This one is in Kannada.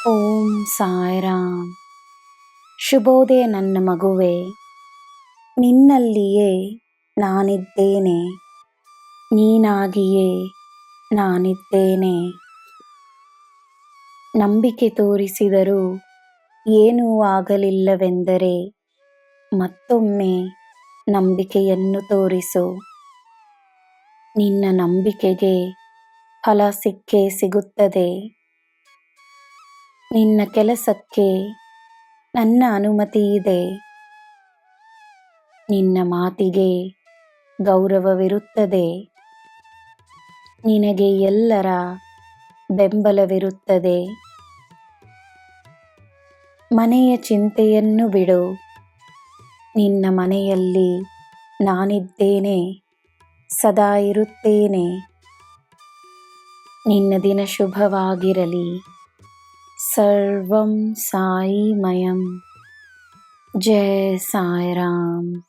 ಓಂ ಸಾಯಿರಾಮ್. ಶುಭೋದಯ ನನ್ನ ಮಗುವೆ, ನಿನ್ನಲ್ಲಿಯೇ ನಾನಿದ್ದೇನೆ, ನೀನಾಗಿಯೇ ನಾನಿದ್ದೇನೆ. ನಂಬಿಕೆ ತೋರಿಸಿದರೂ ಏನೂ ಆಗಲಿಲ್ಲವೆಂದರೆ ಮತ್ತೊಮ್ಮೆ ನಂಬಿಕೆಯನ್ನು ತೋರಿಸು. ನಿನ್ನ ನಂಬಿಕೆಗೆ ಫಲ ಸಿಕ್ಕೇ ಸಿಗುತ್ತದೆ. ನಿನ್ನ ಕೆಲಸಕ್ಕೆ ನನ್ನ ಅನುಮತಿ ಇದೆ. ನಿನ್ನ ಮಾತಿಗೆ ಗೌರವವಿರುತ್ತದೆ. ನಿನಗೆ ಎಲ್ಲರ ಬೆಂಬಲವಿರುತ್ತದೆ. ಮನೆಯ ಚಿಂತೆಯನ್ನು ಬಿಡು. ನಿನ್ನ ಮನೆಯಲ್ಲಿ ನಾನಿದ್ದೇನೆ, ಸದಾ ಇರುತ್ತೇನೆ. ನಿನ್ನ ದಿನ ಶುಭವಾಗಿರಲಿ. ಸರ್ವಂ ಸಾಯಿಮಯಂ. ಜೈ ಸಾಯಿರಾಮ್.